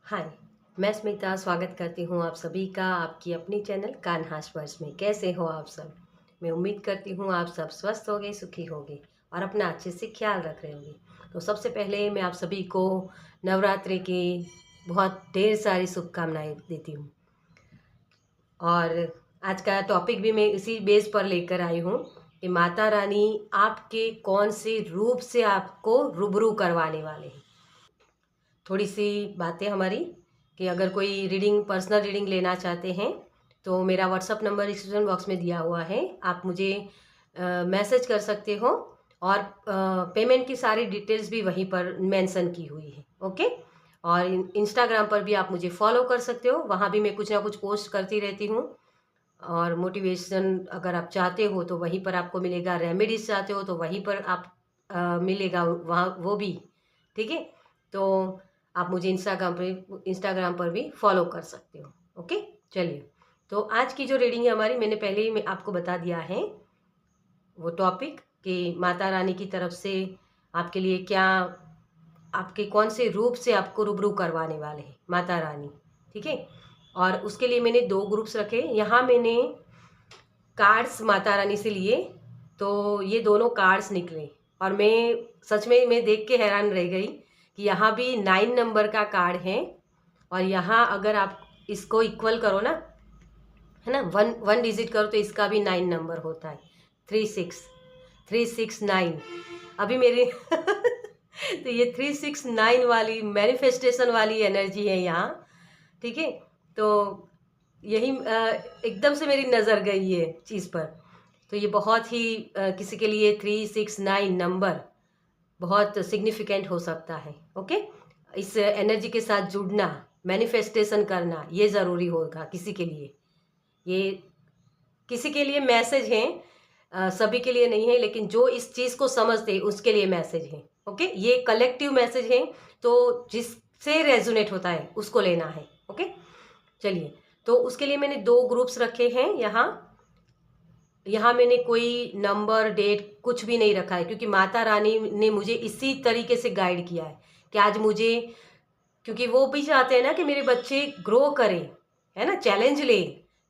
हाय, मैं स्मिता स्वागत करती हूँ आप सभी का आपकी अपनी चैनल कान्हास वर्ड्स में। कैसे हो आप सब? मैं उम्मीद करती हूँ आप सब स्वस्थ होंगे, सुखी होंगे और अपना अच्छे से ख्याल रख रहे होंगे। तो सबसे पहले मैं आप सभी को नवरात्रि की बहुत ढेर सारी शुभकामनाएं देती हूँ। और आज का टॉपिक भी मैं इसी बेस पर लेकर आई हूँ कि माता रानी आपके कौन से रूप से आपको रूबरू करवाने वाले हैं। थोड़ी सी बातें हमारी कि अगर कोई रीडिंग पर्सनल रीडिंग लेना चाहते हैं तो मेरा व्हाट्सअप नंबर डिस्क्रिप्शन बॉक्स में दिया हुआ है। आप मुझे मैसेज कर सकते हो और पेमेंट की सारी डिटेल्स भी वहीं पर मेंशन की हुई है। ओके। और इंस्टाग्राम पर भी आप मुझे फॉलो कर सकते हो, वहाँ भी मैं कुछ ना कुछ पोस्ट करती रहती हूँ। और मोटिवेशन अगर आप चाहते हो तो वहीं पर आपको मिलेगा, रेमेडीज चाहते हो तो वहीं पर आप मिलेगा वहाँ वो भी। ठीक है। तो आप मुझे इंस्टाग्राम पर भी फॉलो कर सकते हो। ओके। चलिए, तो आज की जो रीडिंग है हमारी, मैंने पहले ही मैं आपको बता दिया है वो टॉपिक कि माता रानी की तरफ से आपके लिए क्या, आपके कौन से रूप से आपको रूबरू करवाने वाले हैं माता रानी। ठीक है। और उसके लिए मैंने 2 ग्रुप्स रखे। यहाँ मैंने कार्ड्स माता रानी से लिए, तो ये दोनों कार्ड्स निकले और मैं देख के हैरान रह गई कि यहाँ भी 9 नंबर का कार्ड है। और यहाँ अगर आप इसको इक्वल करो ना, है ना, वन वन डिजिट करो तो इसका भी 9 नंबर होता है। 369 अभी मेरी तो ये 369 वाली मैनिफेस्टेशन वाली एनर्जी है यहाँ। ठीक है। तो यही एकदम से मेरी नज़र गई ये चीज़ पर। तो ये बहुत ही किसी के लिए 369 नंबर बहुत सिग्निफिकेंट हो सकता है। ओके। इस एनर्जी के साथ जुड़ना, मैनिफेस्टेशन करना, ये ज़रूरी होगा किसी के लिए। ये किसी के लिए मैसेज है, सभी के लिए नहीं है, लेकिन जो इस चीज़ को समझते हैं उसके लिए मैसेज है। ओके। ये कलेक्टिव मैसेज है, तो जिससे रेजोनेट होता है उसको लेना है। ओके। चलिए, तो उसके लिए मैंने 2 ग्रुप्स रखे हैं। यहाँ यहाँ मैंने कोई नंबर डेट कुछ भी नहीं रखा है, क्योंकि माता रानी ने मुझे इसी तरीके से गाइड किया है कि आज मुझे, क्योंकि वो भी चाहते हैं ना कि मेरे बच्चे ग्रो करें, है ना, चैलेंज ले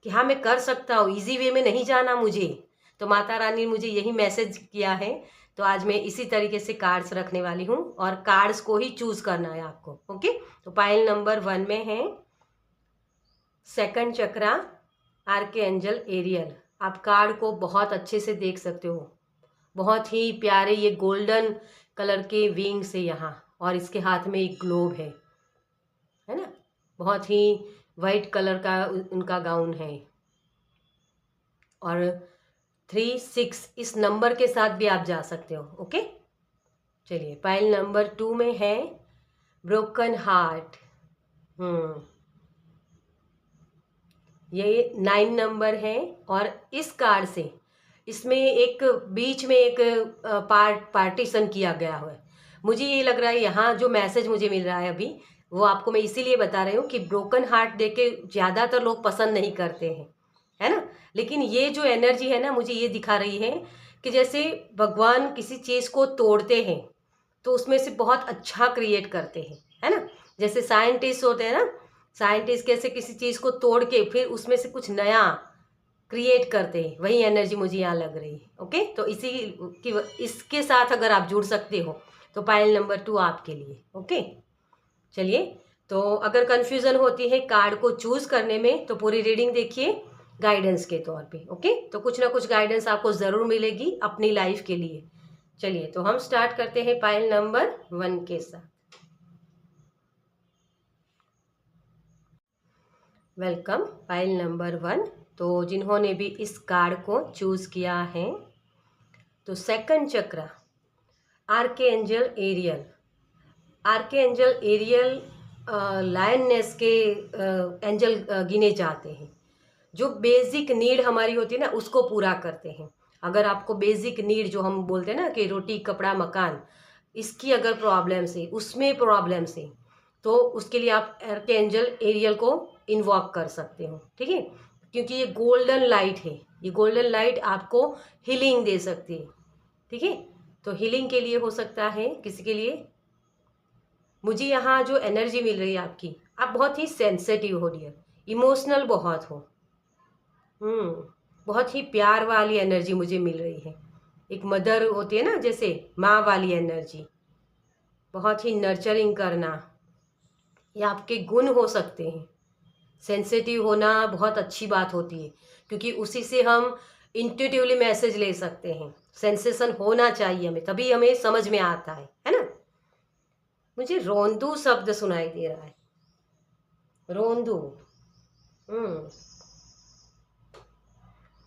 कि हाँ मैं कर सकता हूँ, इजी वे में नहीं जाना मुझे। तो माता रानी ने मुझे यही मैसेज किया है। तो आज मैं इसी तरीके से कार्ड्स रखने वाली हूँ और कार्ड्स को ही चूज करना है आपको। ओके। तो पाइल नंबर 1 में है सेकंड चक्रा, आर्के एंजल एरियल। आप कार्ड को बहुत अच्छे से देख सकते हो। बहुत ही प्यारे ये गोल्डन कलर के विंग्स है यहाँ, और इसके हाथ में एक ग्लोब है ना। बहुत ही वाइट कलर का उनका गाउन है। और 36 इस नंबर के साथ भी आप जा सकते हो। ओके। चलिए, पाइल नंबर 2 में है ब्रोकन हार्ट। ये 9 नंबर है। और इस कार्ड से, इसमें एक बीच में एक पार्टीशन किया गया हुआ है। मुझे ये लग रहा है यहाँ जो मैसेज मुझे मिल रहा है अभी, वो आपको मैं इसीलिए बता रही हूँ कि ब्रोकन हार्ट देख के ज़्यादातर लोग पसंद नहीं करते हैं, है ना। लेकिन ये जो एनर्जी है ना, मुझे ये दिखा रही है कि जैसे भगवान किसी चीज़ को तोड़ते हैं तो उसमें से बहुत अच्छा क्रिएट करते हैं, है ना। जैसे साइंटिस्ट होते हैं ना, साइंटिस्ट कैसे किसी चीज़ को तोड़ के फिर उसमें से कुछ नया क्रिएट करते हैं, वही एनर्जी मुझे यहाँ लग रही है। ओके। तो इसी की इसके साथ अगर आप जुड़ सकते हो तो पाइल नंबर 2 आपके लिए। ओके। चलिए, तो अगर कंफ्यूजन होती है कार्ड को चूज करने में तो पूरी रीडिंग देखिए गाइडेंस के तौर पे। ओके। तो कुछ ना कुछ गाइडेंस आपको ज़रूर मिलेगी अपनी लाइफ के लिए। चलिए, तो हम स्टार्ट करते हैं पाइल नंबर 1 के साथ। Welcome pile number 1। तो जिन्होंने भी इस कार्ड को चूज किया है, तो सेकंड चक्र आर्के एंजल एरियल। आर्के एंजल एरियल लायननेस के एंजल गिने जाते हैं, जो बेसिक नीड हमारी होती है ना उसको पूरा करते हैं। अगर आपको बेसिक नीड जो हम बोलते हैं ना कि रोटी कपड़ा मकान, इसकी अगर प्रॉब्लम्स है, उसमें प्रॉब्लम्स है, तो उसके लिए आप आर्के एंजल एरियल को इन्वॉक कर सकते हो। ठीक है। क्योंकि ये गोल्डन लाइट है, ये गोल्डन लाइट आपको हीलिंग दे सकती है। ठीक है। तो हीलिंग के लिए हो सकता है किसी के लिए मुझे यहाँ जो एनर्जी मिल रही है आपकी, आप बहुत ही सेंसिटिव हो डियर, इमोशनल बहुत हो। बहुत ही प्यार वाली एनर्जी मुझे मिल रही है। एक मदर होती है ना, जैसे माँ वाली एनर्जी, बहुत ही नर्चरिंग करना, ये आपके गुण हो सकते हैं। सेंसिटिव होना बहुत अच्छी बात होती है, क्योंकि उसी से हम इंट्यूटिवली मैसेज ले सकते हैं। सेंसेशन होना चाहिए हमें, तभी हमें समझ में आता है ना। मुझे रोंदू शब्द सुनाई दे रहा है, रोंदू।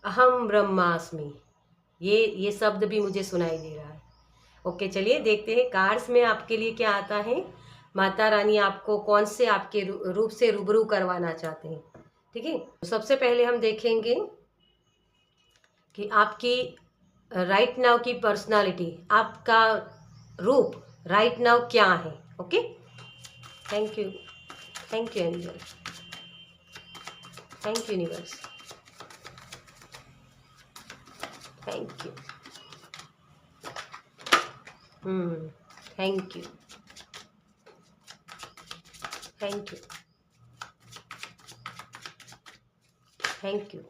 अहम ब्रह्मास्मि, ये शब्द भी मुझे सुनाई दे रहा है। ओके, चलिए देखते हैं कार्ड्स में आपके लिए क्या आता है। माता रानी आपको कौन से आपके रूप से रूबरू करवाना चाहते हैं, ठीक है। सबसे पहले हम देखेंगे कि आपकी राइट नाउ की पर्सनालिटी, आपका रूप राइट नाउ क्या है। Okay, thank you angel, thank you universe, thank you. Thank you, thank you, thank you,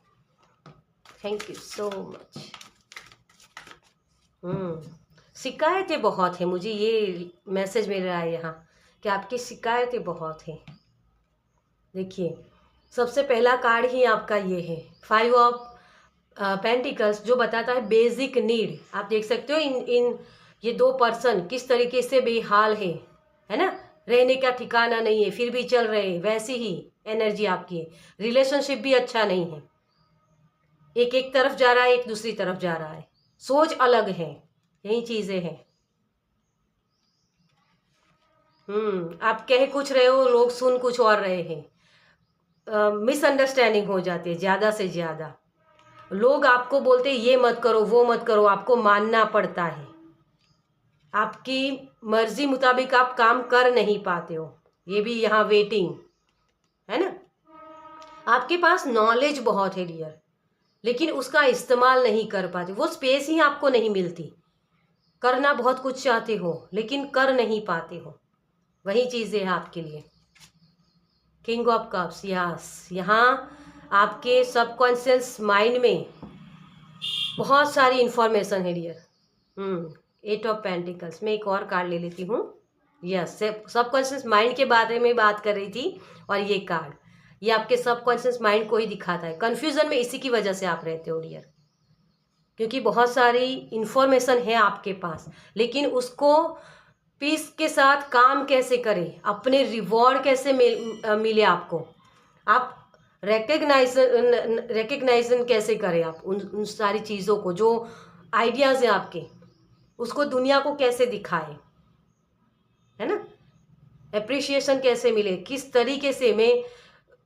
thank you so much. शिकायतें बहुत हैं, मुझे ये मैसेज मिल रहा है यहाँ कि आपकी शिकायतें बहुत हैं। देखिए, सबसे पहला कार्ड ही आपका ये है, 5 ऑफ पेंटिकल्स, जो बताता है बेसिक नीड। आप देख सकते हो इन ये दो पर्सन किस तरीके से बेहाल है ना, रहने का ठिकाना नहीं है, फिर भी चल रहे हैं। वैसी ही एनर्जी आपकी है। रिलेशनशिप भी अच्छा नहीं है, एक तरफ जा रहा है, एक दूसरी तरफ जा रहा है, सोच अलग है, यही चीजें हैं। आप कह कुछ रहे हो, लोग सुन कुछ और रहे हैं। मिसअंडरस्टैंडिंग हो जाती है ज़्यादा से ज़्यादा। लोग आपको बोलते ये मत करो वो मत करो, आपको मानना पड़ता है। आपकी मर्जी मुताबिक आप काम कर नहीं पाते हो, ये भी यहाँ वेटिंग है ना। आपके पास नॉलेज बहुत है डियर, लेकिन उसका इस्तेमाल नहीं कर पाते, वो स्पेस ही आपको नहीं मिलती। करना बहुत कुछ चाहते हो लेकिन कर नहीं पाते हो, वही चीज़ें हैं आपके लिए। किंग ऑफ कप्स, यस, यहाँ आपके सबकॉन्शियस माइंड में बहुत सारी इंफॉर्मेशन है डियर। 8 ऑफ पेंटिकल्स, मैं एक और कार्ड ले लेती हूँ। यस, सबकॉन्शियस माइंड के बारे में बात कर रही थी, और ये कार्ड ये आपके सबकॉन्शियस माइंड को ही दिखाता है। कन्फ्यूजन में इसी की वजह से आप रहते हो डियर, क्योंकि बहुत सारी इंफॉर्मेशन है आपके पास, लेकिन उसको पीस के साथ काम कैसे करें, अपने रिवॉर्ड कैसे मिले आपको, आप रिकग्नाइजन कैसे करें, आप उन सारी चीज़ों को, जो आइडियाज़ हैं आपके, उसको दुनिया को कैसे दिखाएं, है ना। एप्रिशिएशन कैसे मिले, किस तरीके से। मैं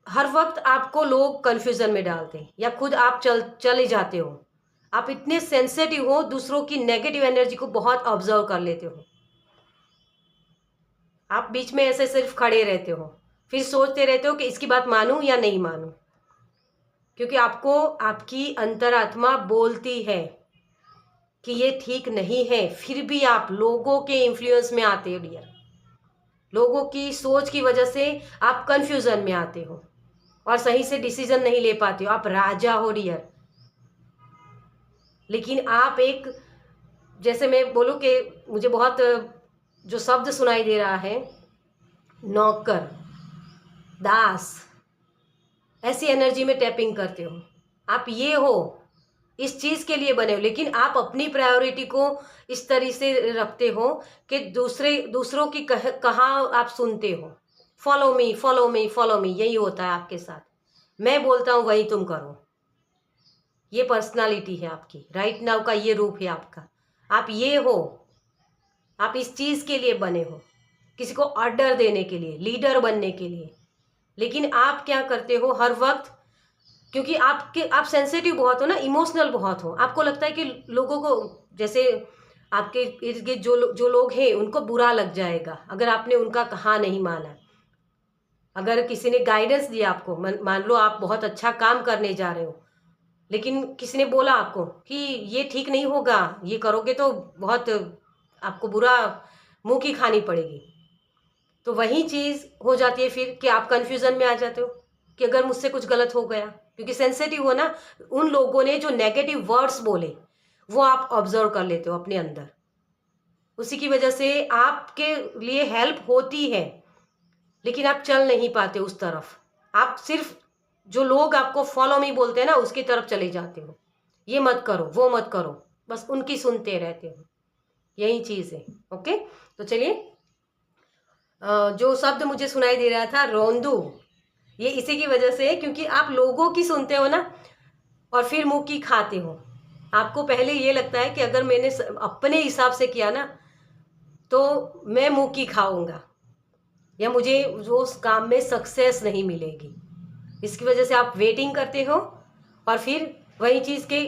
हर वक्त आपको लोग कन्फ्यूज़न में डालते हैं, या खुद आप चले जाते हो। आप इतने सेंसिटिव हो, दूसरों की नेगेटिव एनर्जी को बहुत ऑब्जर्व कर लेते हो। आप बीच में ऐसे सिर्फ खड़े रहते हो, फिर सोचते रहते हो कि इसकी बात मानूं या नहीं मानूं, क्योंकि आपको आपकी अंतरात्मा बोलती है कि ये ठीक नहीं है, फिर भी आप लोगों के इन्फ्लुएंस में आते हो डियर। लोगों की सोच की वजह से आप कंफ्यूजन में आते हो और सही से डिसीजन नहीं ले पाते हो। आप राजा हो डियर, लेकिन आप एक, जैसे मैं बोलूँ कि मुझे बहुत जो शब्द सुनाई दे रहा है, नौकर, दास, ऐसी एनर्जी में टैपिंग करते हो। आप ये हो, इस चीज़ के लिए बने हो, लेकिन आप अपनी प्रायोरिटी को इस तरह से रखते हो कि दूसरों की कहाँ आप सुनते हो। Follow me follow me follow me, यही होता है आपके साथ। मैं बोलता हूँ वही तुम करो। ये पर्सनालिटी है आपकी, राइट नाउ का ये रूप है आपका। आप ये हो, आप इस चीज़ के लिए बने हो, किसी को ऑर्डर देने के लिए, लीडर बनने के लिए। लेकिन आप क्या करते हो हर वक्त, क्योंकि आप सेंसिटिव बहुत हो ना, इमोशनल बहुत हो। आपको लगता है कि लोगों को, जैसे आपके इर्द गिर्द जो लोग हैं, उनको बुरा लग जाएगा अगर आपने उनका कहा नहीं माना। अगर किसी ने गाइडेंस दिया आपको, मान लो आप बहुत अच्छा काम करने जा रहे हो, लेकिन किसी ने बोला आपको कि ये ठीक नहीं होगा, ये करोगे तो बहुत आपको बुरा मुंह की खानी पड़ेगी, तो वही चीज़ हो जाती है फिर कि आप कंफ्यूजन में आ जाते हो कि अगर मुझसे कुछ गलत हो गया, क्योंकि सेंसिटिव हो ना, उन लोगों ने जो नेगेटिव वर्ड्स बोले वो आप ऑब्जर्व कर लेते हो अपने अंदर। उसी की वजह से आपके लिए हेल्प होती है, लेकिन आप चल नहीं पाते उस तरफ। आप सिर्फ जो लोग आपको फॉलो मी बोलते हैं ना, उसकी तरफ चले जाते हो। ये मत करो, वो मत करो, बस उनकी सुनते रहते हो। यही चीज़ है। ओके, तो चलिए, जो शब्द मुझे सुनाई दे रहा था रोंदू, ये इसी की वजह से है क्योंकि आप लोगों की सुनते हो ना और फिर मुंह की खाते हो। आपको पहले ये लगता है कि अगर मैंने अपने हिसाब से किया ना तो मैं मुंह की खाऊंगा या मुझे जो उस काम में सक्सेस नहीं मिलेगी। इसकी वजह से आप वेटिंग करते हो और फिर वही चीज़ के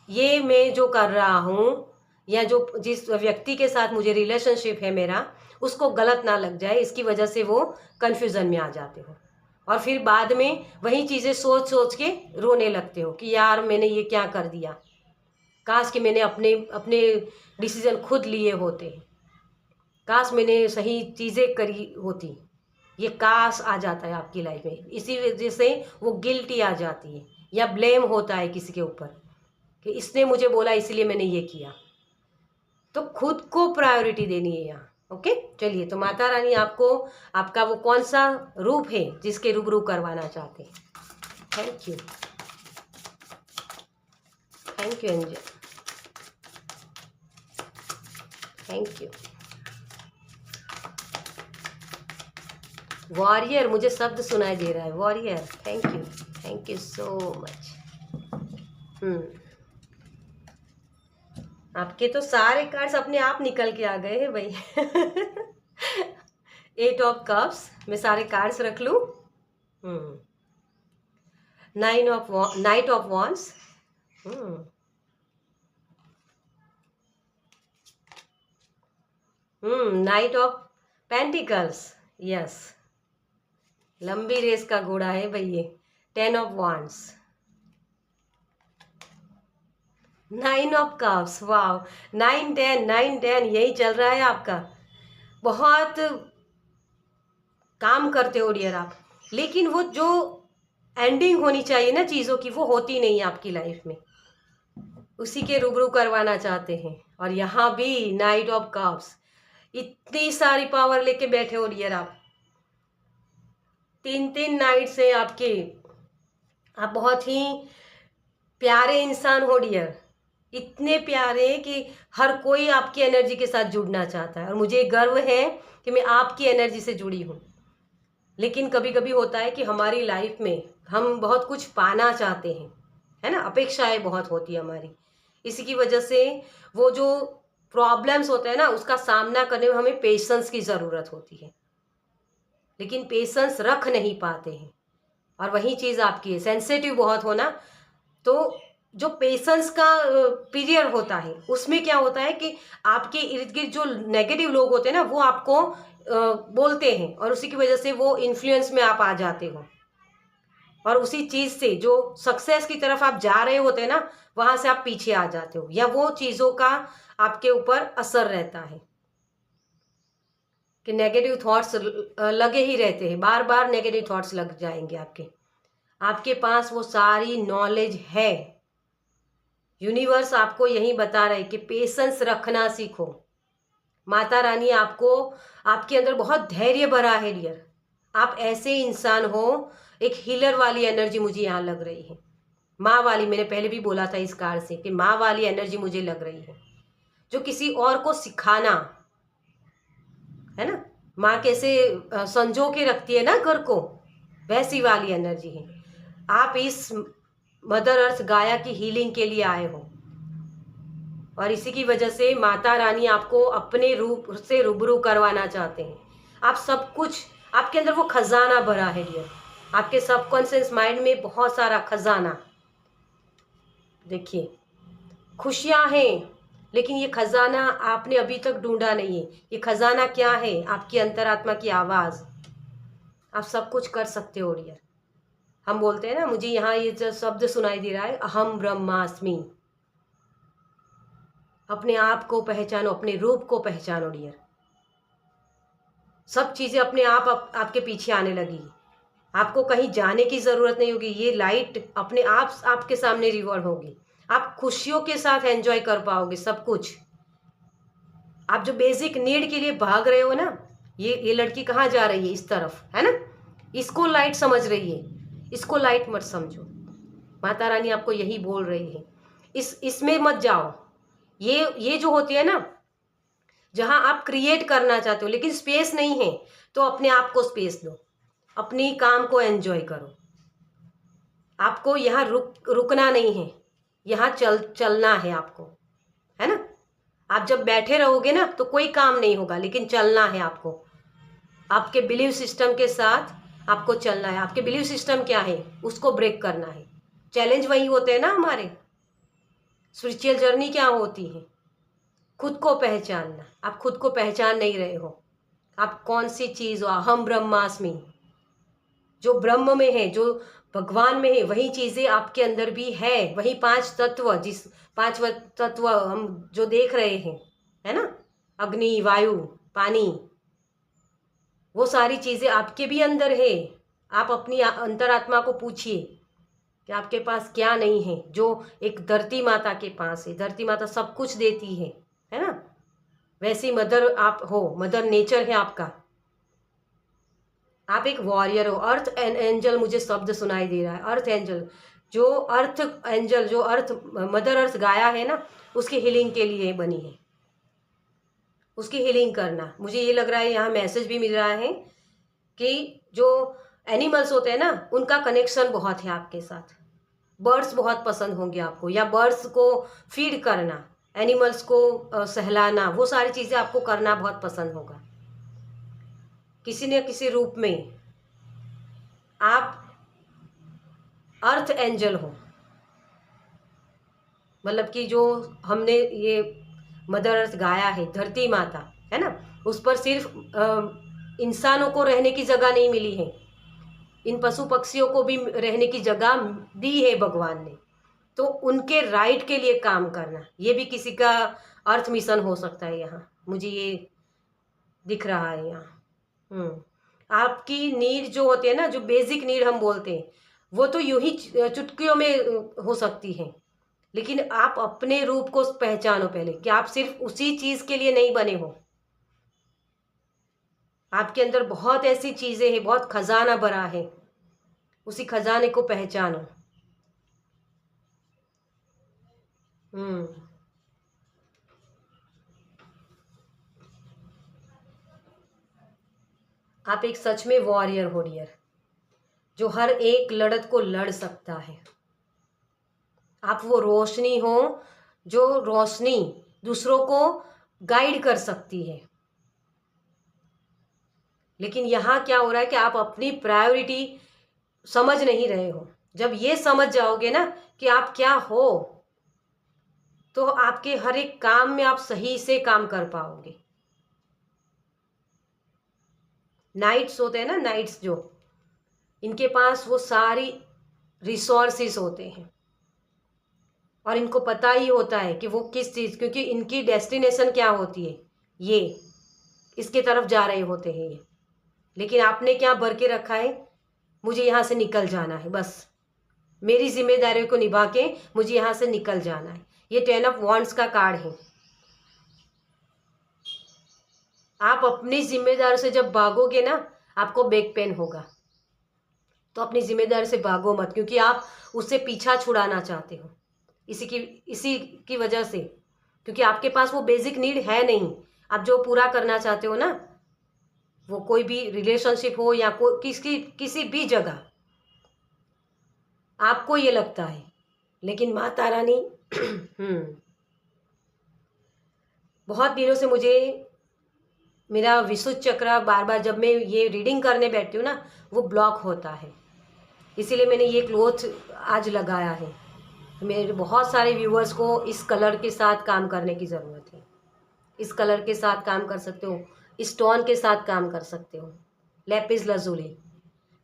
ये मैं जो कर रहा हूँ या जो जिस व्यक्ति के साथ मुझे रिलेशनशिप है मेरा, उसको गलत ना लग जाए, इसकी वजह से वो कन्फ्यूज़न में आ जाते हो और फिर बाद में वही चीज़ें सोच सोच के रोने लगते हो कि यार मैंने ये क्या कर दिया, काश कि मैंने अपने अपने डिसीज़न खुद लिए होते, काश मैंने सही चीज़ें करी होती। ये काश आ जाता है आपकी लाइफ में, इसी वजह से वो गिल्टी आ जाती है या ब्लेम होता है किसी के ऊपर कि इसने मुझे बोला इसलिए मैंने ये किया। तो खुद को प्रायोरिटी देनी है यहाँ। ओके, चलिए, तो माता रानी आपको आपका वो कौन सा रूप है जिसके रूबरू करवाना चाहते हैं। Thank you, thank you angel, thank you. Warrior, मुझे शब्द सुनाई दे रहा है, warrior. Thank you so much. आपके तो सारे कार्ड्स अपने आप निकल के आ गए हैं भाई। 8 ऑफ कप्स, मैं सारे कार्ड्स रख लूं। Night of wands, night of pentacles, yes, लंबी रेस का घोड़ा है भाई ये। 10 ऑफ वॉन्ड्स, 9 ऑफ कप्स, वाह, 9 10 यही चल रहा है आपका। बहुत काम करते हो डियर आप, लेकिन वो जो एंडिंग होनी चाहिए ना चीज़ों की, वो होती नहीं है आपकी लाइफ में। उसी के रूबरू करवाना चाहते हैं। और यहाँ भी 9 ऑफ कप्स, इतनी सारी पावर लेके बैठे हो डियर आप। 3 3 नाइट से आपके, आप बहुत ही प्यारे इंसान हो डियर, इतने प्यारे कि हर कोई आपकी एनर्जी के साथ जुड़ना चाहता है और मुझे गर्व है कि मैं आपकी एनर्जी से जुड़ी हूँ। लेकिन कभी कभी होता है कि हमारी लाइफ में हम बहुत कुछ पाना चाहते हैं, है ना, अपेक्षाएं बहुत होती है हमारी। इसी की वजह से वो जो प्रॉब्लम्स होते हैं ना, उसका सामना करने में हमें पेशेंस की ज़रूरत होती है, लेकिन पेशेंस रख नहीं पाते हैं। और वही चीज़ आपकी है, सेंसिटिव बहुत होना। तो जो पेशेंस का पीरियड होता है उसमें क्या होता है कि आपके इर्द गिर्द जो नेगेटिव लोग होते हैं ना, वो आपको बोलते हैं और उसी की वजह से वो इन्फ्लुएंस में आप आ जाते हो और उसी चीज़ से जो सक्सेस की तरफ आप जा रहे होते हैं ना, वहाँ से आप पीछे आ जाते हो या वो चीज़ों का आपके ऊपर असर रहता है कि नेगेटिव थॉट्स लगे ही रहते हैं, बार बार नेगेटिव थॉट्स लग जाएंगे आपके। आपके पास वो सारी नॉलेज है। यूनिवर्स आपको यही बता रहे कि पेशेंस रखना सीखो। माता रानी आपको, आपके अंदर बहुत धैर्य भरा है डियर। आप ऐसे इंसान हो, एक हीलर वाली एनर्जी मुझे यहाँ लग रही है, माँ वाली। मैंने पहले भी बोला था इस कार्ड से कि माँ वाली एनर्जी मुझे लग रही है, जो किसी और को सिखाना, है ना, माँ कैसे संजो के रखती है ना घर को, वैसी वाली एनर्जी है। आप इस मदर अर्थ गाया की हीलिंग के लिए आए हो और इसी की वजह से माता रानी आपको अपने रूप से रूबरू करवाना चाहते हैं। आप सब कुछ, आपके अंदर वो खजाना भरा है डियर, आपके सबकॉन्शियस माइंड में बहुत सारा खजाना। देखिए, खुशियां हैं, लेकिन ये खजाना आपने अभी तक ढूंढा नहीं है। ये खजाना क्या है? आपकी अंतरात्मा की आवाज़। आप सब कुछ कर सकते हो डियर। हम बोलते हैं ना, मुझे यहाँ ये जो शब्द सुनाई दे रहा है, अहम ब्रह्मास्मि। अपने आप को पहचानो, अपने रूप को पहचानो डियर। सब चीज़ें अपने आपके पीछे आने लगी। आपको कहीं जाने की ज़रूरत नहीं होगी। ये लाइट अपने आप आपके सामने रिवॉल्व होगी। आप खुशियों के साथ एंजॉय कर पाओगे सब कुछ। आप जो बेसिक नीड के लिए भाग रहे हो ना, ये लड़की कहाँ जा रही है? इस तरफ, है ना? इसको लाइट समझ रही है, इसको लाइट मत समझो। माता रानी आपको यही बोल रही है, इसमें मत जाओ। ये जो होती है ना, जहां आप क्रिएट करना चाहते हो लेकिन स्पेस नहीं है, तो अपने आप को स्पेस दो, अपनी काम को एंजॉय करो। आपको यहाँ रुकना नहीं है, यहाँ चलना है आपको, है ना? आप जब बैठे रहोगे ना तो कोई काम नहीं होगा, लेकिन चलना है आपको। आपके बिलीव सिस्टम के साथ आपको चलना है। आपके बिलीव सिस्टम क्या है, उसको ब्रेक करना है। चैलेंज वही होते हैं ना हमारे। स्पिरिचुअल जर्नी क्या होती है? खुद को पहचानना। आप खुद को पहचान नहीं रहे हो, आप कौन सी चीज़ हो। अहम ब्रह्मास्मि, जो ब्रह्म में है, जो भगवान में है, वही चीज़ें आपके अंदर भी है। वही पांच तत्व, जिस पांच तत्व हम जो देख रहे हैं, है ना, अग्नि, वायु, पानी, वो सारी चीज़ें आपके भी अंदर है। आप अपनी अंतरात्मा को पूछिए कि आपके पास क्या नहीं है, जो एक धरती माता के पास है। धरती माता सब कुछ देती है ना? वैसी मदर आप हो, मदर नेचर है आपका। आप एक वॉरियर हो। अर्थ एंजल, मुझे शब्द सुनाई दे रहा है, अर्थ एंजल। जो अर्थ एंजल, जो अर्थ मदर अर्थ गाया है ना, उसकी हीलिंग के लिए बनी है। उसकी हीलिंग करना। मुझे ये लग रहा है यहाँ मैसेज भी मिल रहा है कि जो एनिमल्स होते हैं ना, उनका कनेक्शन बहुत है आपके साथ। बर्ड्स बहुत पसंद होंगे आपको, या बर्ड्स को फीड करना, एनिमल्स को सहलाना, वो सारी चीज़ें आपको करना बहुत पसंद होगा। किसी न किसी रूप में आप अर्थ एंजल हो। मतलब कि जो हमने ये मदर अर्थ गाया है, धरती माता, है ना, उस पर सिर्फ इंसानों को रहने की जगह नहीं मिली है, इन पशु पक्षियों को भी रहने की जगह दी है भगवान ने। तो उनके राइट के लिए काम करना, ये भी किसी का अर्थ मिशन हो सकता है। यहाँ मुझे ये दिख रहा है यहाँ। आपकी नीड जो होती है ना, जो बेसिक नीड हम बोलते हैं, वो तो यूं ही चुटकियों में हो सकती है। लेकिन आप अपने रूप को पहचानो पहले, कि आप सिर्फ उसी चीज के लिए नहीं बने हो। आपके अंदर बहुत ऐसी चीजें हैं, बहुत खजाना भरा है। उसी खजाने को पहचानो। हम्म आप एक सच में वॉरियर हो डियर, जो हर एक लड़त को लड़ सकता है। आप वो रोशनी हो, जो रोशनी दूसरों को गाइड कर सकती है। लेकिन यहाँ क्या हो रहा है कि आप अपनी प्रायोरिटी समझ नहीं रहे हो। जब ये समझ जाओगे ना कि आप क्या हो, तो आपके हर एक काम में आप सही से काम कर पाओगे। नाइट्स होते हैं ना, नाइट्स जो, इनके पास वो सारी रिसोर्सेस होते हैं, और इनको पता ही होता है कि वो किस चीज़, क्योंकि इनकी डेस्टिनेशन क्या होती है, ये इसके तरफ जा रहे होते हैं ये। लेकिन आपने क्या भर के रखा है? मुझे यहाँ से निकल जाना है, बस मेरी जिम्मेदारियों को निभा के मुझे यहाँ से निकल जाना है। ये 10 ऑफ वॉन्ड्स का कार्ड है। आप अपनी जिम्मेदारी से जब भागोगे ना, आपको बैक पेन होगा। तो अपनी जिम्मेदारी से भागो मत, क्योंकि आप उससे पीछा छुड़ाना चाहते हो, इसी की वजह से। क्योंकि आपके पास वो बेसिक नीड है नहीं। आप जो पूरा करना चाहते हो ना, वो कोई भी रिलेशनशिप हो या किसी भी जगह, आपको ये लगता है। लेकिन माता रानी बहुत दिनों से मुझे मेरा विशुद्ध चक्र बार बार जब मैं ये रीडिंग करने बैठती हूँ ना, वो ब्लॉक होता है। इसीलिए मैंने ये क्लोथ आज लगाया है। मेरे बहुत सारे व्यूअर्स को इस कलर के साथ काम करने की ज़रूरत है। इस कलर के साथ काम कर सकते हो, स्टोन के साथ काम कर सकते हो, लैपिस lazuli,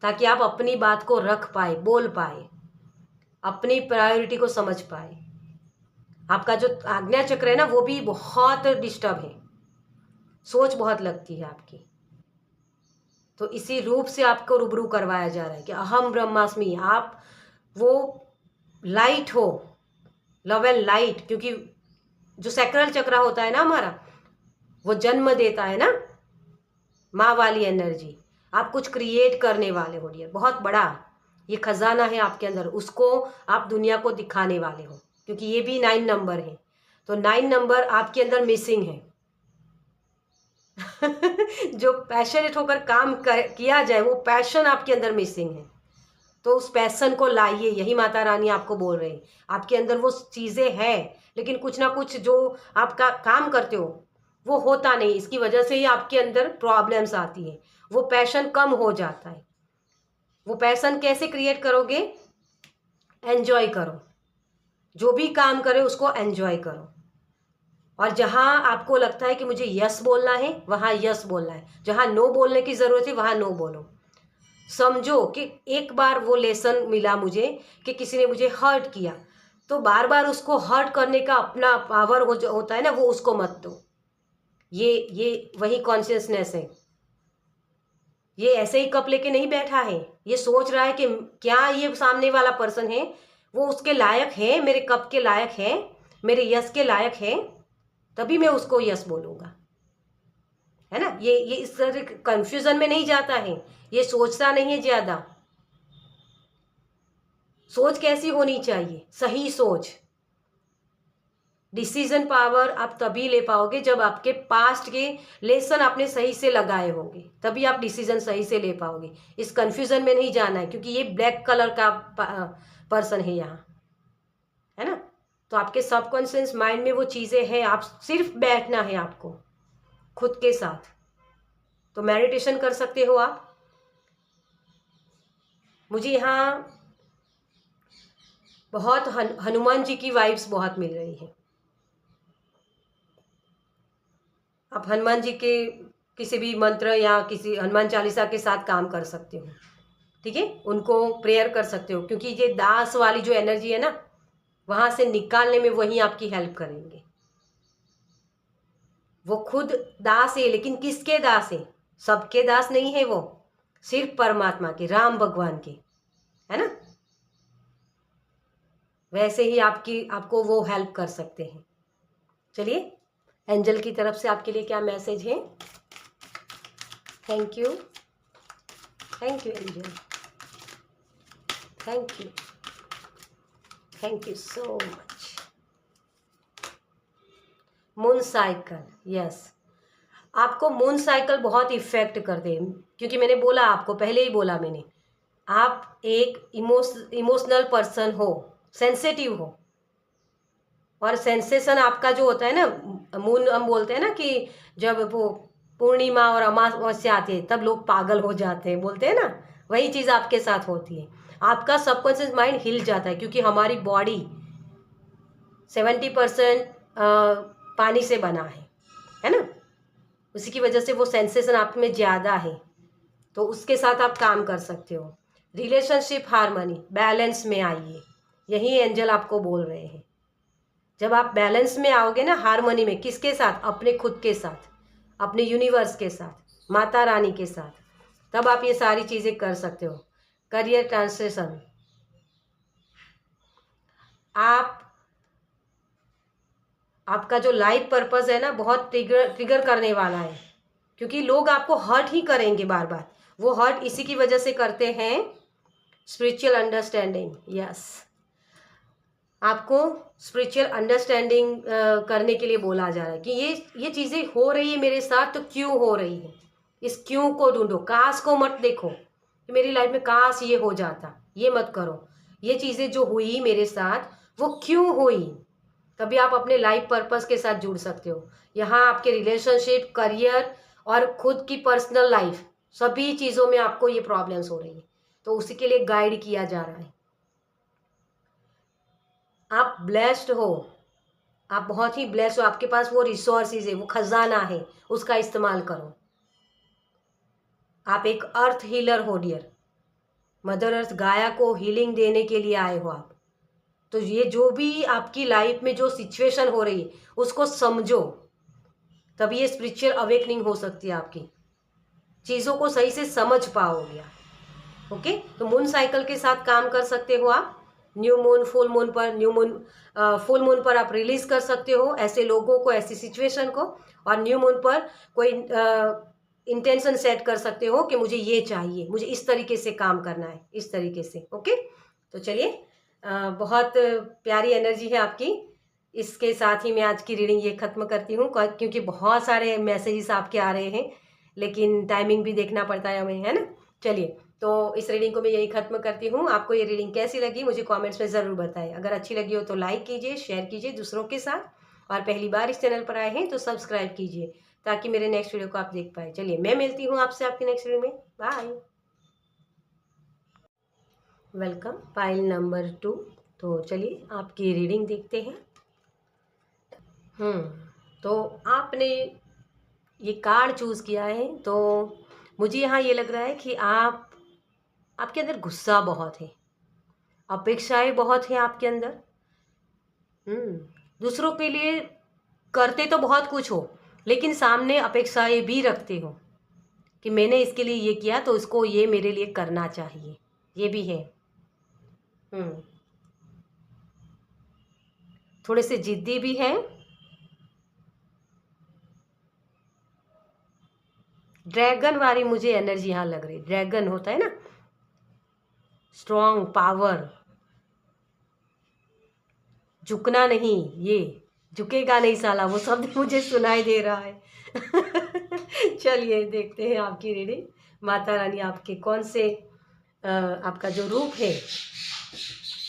ताकि आप अपनी बात को रख पाए, बोल पाए, अपनी प्रायोरिटी को समझ पाए। आपका जो आज्ञा चक्र है ना, वो भी बहुत डिस्टर्ब है, सोच बहुत लगती है आपकी। तो इसी रूप से आपको रूबरू करवाया जा रहा है कि अहम ब्रह्मास्मि, आप वो लाइट हो, लव एंड लाइट। क्योंकि जो सैक्रल चक्र होता है ना हमारा, वो जन्म देता है ना, माँ वाली एनर्जी। आप कुछ क्रिएट करने वाले हो डियर, बहुत बड़ा ये खजाना है आपके अंदर, उसको आप दुनिया को दिखाने वाले हो। क्योंकि ये भी 9 नंबर है, तो 9 नंबर आपके अंदर मिसिंग है। जो पैशनेट होकर काम किया जाए, वो पैशन आपके अंदर मिसिंग है। तो उस पैशन को लाइए, यही माता रानी आपको बोल रही है। आपके अंदर वो चीज़ें हैं, लेकिन कुछ ना कुछ जो आपका काम करते हो वो होता नहीं, इसकी वजह से ही आपके अंदर प्रॉब्लम्स आती हैं। वो पैशन कम हो जाता है। वो पैशन कैसे क्रिएट करोगे? एंजॉय करो, जो भी काम करे उसको एंजॉय करो। और जहाँ आपको लगता है कि मुझे यस बोलना है, वहाँ यस बोलना है। जहाँ नो बोलने की ज़रूरत है, वहाँ नो बोलो। समझो कि एक बार वो लेसन मिला मुझे कि किसी ने मुझे हर्ट किया, तो बार बार उसको हर्ट करने का अपना पावर होता है ना, वो उसको मत दो। ये वही कॉन्शियसनेस है। ये ऐसे ही कप लेके नहीं बैठा है, ये सोच रहा है कि क्या ये सामने वाला पर्सन है वो उसके लायक है, मेरे कप के लायक है, मेरे यस के लायक है, तभी मैं उसको यस बोलूँगा, है ना। ये इस तरह कंफ्यूजन में नहीं जाता है, ये सोचता नहीं है ज़्यादा। सोच कैसी होनी चाहिए? सही सोच। डिसीजन पावर आप तभी ले पाओगे जब आपके पास्ट के लेसन आपने सही से लगाए होंगे, तभी आप डिसीजन सही से ले पाओगे। इस कंफ्यूजन में नहीं जाना है, क्योंकि ये ब्लैक कलर का पर्सन है यहाँ, है ना। तो आपके सबकॉन्शियस माइंड में वो चीज़ें हैं, आप सिर्फ बैठना है आपको खुद के साथ। तो मेडिटेशन कर सकते हो आप। मुझे यहाँ बहुत हनुमान जी की वाइब्स बहुत मिल रही है। आप हनुमान जी के किसी भी मंत्र या किसी हनुमान चालीसा के साथ काम कर सकते हो, ठीक है। उनको प्रेयर कर सकते हो, क्योंकि ये दास वाली जो एनर्जी है ना, वहाँ से निकालने में वही आपकी हेल्प करेंगे। वो खुद दास है, लेकिन किसके दास है? सबके दास नहीं है वो, सिर्फ परमात्मा के, राम भगवान के, है ना। वैसे ही आपको वो हेल्प कर सकते हैं। चलिए, एंजल की तरफ से आपके लिए क्या मैसेज है? Thank you, thank you angel, thank you so much. Moon cycle, yes, आपको मून साइकिल बहुत इफेक्ट करते हैं। क्योंकि मैंने बोला आपको, पहले ही बोला मैंने, आप एक इमोशनल पर्सन हो, सेंसिटिव हो। और सेंसेशन आपका जो होता है ना, मून हम बोलते हैं ना कि जब वो पूर्णिमा और अमावस्या आती है तब लोग पागल हो जाते हैं, बोलते हैं ना, वही चीज़ आपके साथ होती है। आपका सबकॉन्शियस माइंड हिल जाता है, क्योंकि हमारी बॉडी 70% पानी से बना है ना। उसी की वजह से वो सेंसेशन आप में ज़्यादा है, तो उसके साथ आप काम कर सकते हो। रिलेशनशिप हार्मनी, बैलेंस में आइए, यही एंजल आपको बोल रहे हैं। जब आप बैलेंस में आओगे ना, हार्मनी में, किसके साथ? अपने खुद के साथ, अपने यूनिवर्स के साथ, माता रानी के साथ, तब आप ये सारी चीज़ें कर सकते हो। करियर ट्रांसलेशन, आपका जो लाइफ पर्पस है ना, बहुत ट्रिगर करने वाला है। क्योंकि लोग आपको हर्ट ही करेंगे बार बार, वो हर्ट इसी की वजह से करते हैं। स्पिरिचुअल अंडरस्टैंडिंग, यस, आपको स्पिरिचुअल अंडरस्टैंडिंग करने के लिए बोला जा रहा है कि ये चीज़ें हो रही है मेरे साथ, तो क्यों हो रही है, इस क्यों को ढूंढो। काश को मत देखो कि मेरी लाइफ में काश ये हो जाता, ये मत करो। ये चीज़ें जो हुई मेरे साथ, वो क्यों हुई, तभी आप अपने लाइफ पर्पस के साथ जुड़ सकते हो। यहाँ आपके रिलेशनशिप, करियर और खुद की पर्सनल लाइफ, सभी चीज़ों में आपको ये प्रॉब्लम्स हो रही है, तो उसी के लिए गाइड किया जा रहा है। आप ब्लेस्ड हो, आप बहुत ही ब्लेस्ड हो, आपके पास वो रिसोर्सेज है, वो खजाना है, उसका इस्तेमाल करो। आप एक अर्थ हीलर हो डियर, मदर अर्थ गाया को हीलिंग देने के लिए आए हो आप। तो ये जो भी आपकी लाइफ में जो सिचुएशन हो रही है, उसको समझो, तभी ये स्पिरिचुअल अवेकनिंग हो सकती है आपकी। चीज़ों को सही से समझ पाओगे आप। ओके, तो मून साइकिल के साथ काम कर सकते हो आप। न्यू मून, फुल मून पर, फुल मून पर आप रिलीज कर सकते हो ऐसे लोगों को, ऐसी सिचुएशन को। और न्यू मून पर कोई इंटेंशन सेट कर सकते हो कि मुझे ये चाहिए, मुझे इस तरीके से काम करना है, इस तरीके से। ओके, तो चलिए, बहुत प्यारी एनर्जी है आपकी। इसके साथ ही मैं आज की रीडिंग ये ख़त्म करती हूँ, क्योंकि बहुत सारे मैसेजेस आपके आ रहे हैं, लेकिन टाइमिंग भी देखना पड़ता है हमें, है ना। चलिए, तो इस रीडिंग को मैं यही ख़त्म करती हूँ। आपको ये रीडिंग कैसी लगी मुझे कमेंट्स में ज़रूर बताएं। अगर अच्छी लगी हो तो लाइक कीजिए, शेयर कीजिए दूसरों के साथ, और पहली बार इस चैनल पर आए हैं तो सब्सक्राइब कीजिए ताकि मेरे नेक्स्ट वीडियो को आप देख पाए। चलिए, मैं मिलती हूँ आपसे आपकी नेक्स्ट वीडियो में। बाय। Welcome, file number 2। तो चलिए आपकी रीडिंग देखते हैं। तो आपने ये कार्ड चूज़ किया है, तो मुझे यहाँ ये लग रहा है कि आपके अंदर गुस्सा बहुत है, अपेक्षाएं बहुत हैं आपके अंदर। दूसरों के लिए करते तो बहुत कुछ हो, लेकिन सामने अपेक्षाएं भी रखते हो कि मैंने इसके लिए ये किया तो इसको ये मेरे लिए करना चाहिए, ये भी है। थोड़े से जिद्दी भी हैं। ड्रैगन वाली मुझे एनर्जी यहाँ लग रही। ड्रैगन होता है ना, स्ट्रॉन्ग पावर, झुकना नहीं, ये झुकेगा नहीं साला, वो शब्द मुझे सुनाई दे रहा है। चलिए देखते हैं आपकी रीडिंग। माता रानी आपके कौन से आपका जो रूप है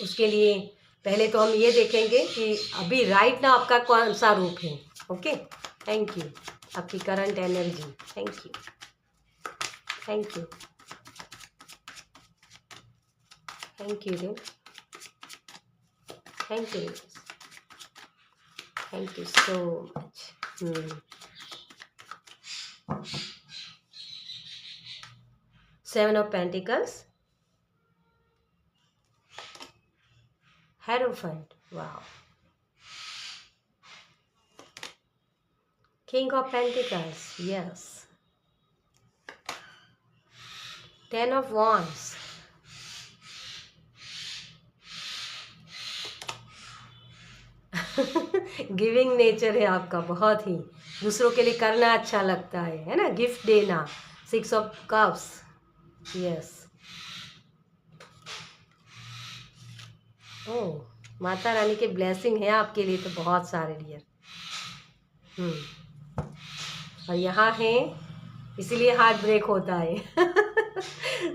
उसके लिए पहले तो हम ये देखेंगे कि अभी राइट ना आपका कौन सा रूप है। ओके, थैंक यू, आपकी current energy. Thank you, thank you, thank you, thank you, thank you so much. Seven of Pentacles, Hierophant, wow. King of Pentacles, yes. Ten of Wands, giving nature है आपका, बहुत ही दूसरों के लिए करना अच्छा लगता है ना, गिफ्ट देना। Six of cups, yes. Oh, माता रानी के ब्लेसिंग है आपके लिए तो बहुत सारे डियर। और यहाँ है, इसीलिए हार्ट ब्रेक होता है।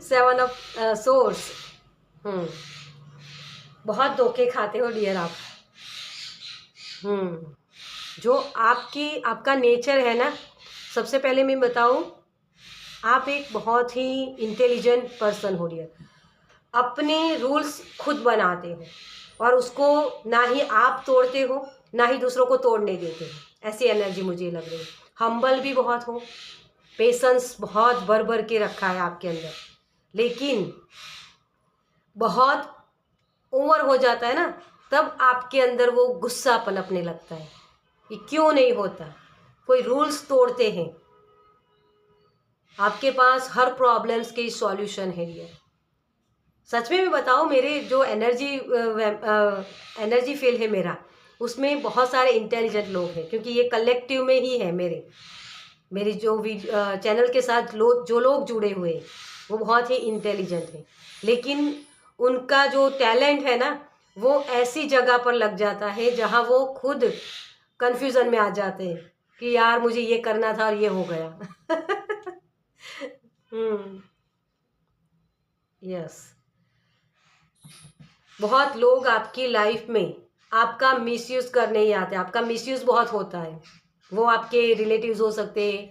सेवन ऑफ सोर्स, बहुत धोखे खाते हो डियर आप। जो आपका नेचर है ना, सबसे पहले मैं बताऊं, आप एक बहुत ही इंटेलिजेंट पर्सन हो डियर। अपने रूल्स खुद बनाते हो और उसको ना ही आप तोड़ते हो ना ही दूसरों को तोड़ने देते हो, ऐसी एनर्जी मुझे लग रही है। हम्बल भी बहुत हो, पेशेंस बहुत भर के रखा है आपके अंदर, लेकिन बहुत ओवर हो जाता है ना, तब आपके अंदर वो गुस्सा पनपने लगता है। ये क्यों नहीं होता, कोई रूल्स तोड़ते हैं। आपके पास हर प्रॉब्लम्स के सॉल्यूशन है ये। सच में मैं बताऊँ, मेरे जो एनर्जी फील्ड है मेरा, उसमें बहुत सारे इंटेलिजेंट लोग हैं, क्योंकि ये कलेक्टिव में ही है। मेरी जो चैनल के साथ जो लोग जुड़े हुए हैं वो बहुत ही इंटेलिजेंट हैं, लेकिन उनका जो टैलेंट है ना, वो ऐसी जगह पर लग जाता है जहाँ वो खुद कंफ्यूजन में आ जाते हैं कि यार मुझे ये करना था और ये हो गया। यस, बहुत लोग आपकी लाइफ में आपका मिसयूज करने ही आते हैं। आपका मिसयूज बहुत होता है। वो आपके रिलेटिव्स हो सकते हैं,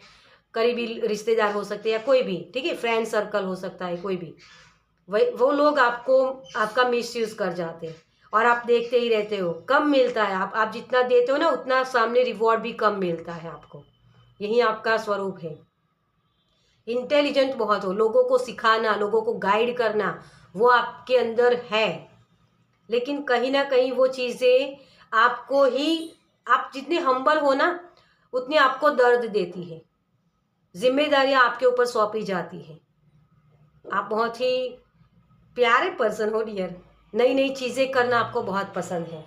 करीबी रिश्तेदार हो सकते हैं, या कोई भी, ठीक है, फ्रेंड सर्कल हो सकता है, कोई भी। वो लोग आपका मिसयूज कर जाते हैं और आप देखते ही रहते हो। कम मिलता है, आप जितना देते हो ना, उतना सामने रिवॉर्ड भी कम मिलता है आपको। यही आपका स्वरूप है। इंटेलिजेंट बहुत हो, लोगों को सिखाना, लोगों को गाइड करना, वो आपके अंदर है, लेकिन कहीं ना कहीं वो चीज़ें आपको ही, आप जितने हम्बल हो ना, उतनी आपको दर्द देती है। जिम्मेदारियां आपके ऊपर सौंपी जाती हैं। आप बहुत ही प्यारे पर्सन हो डियर। नई नई चीज़ें करना आपको बहुत पसंद है।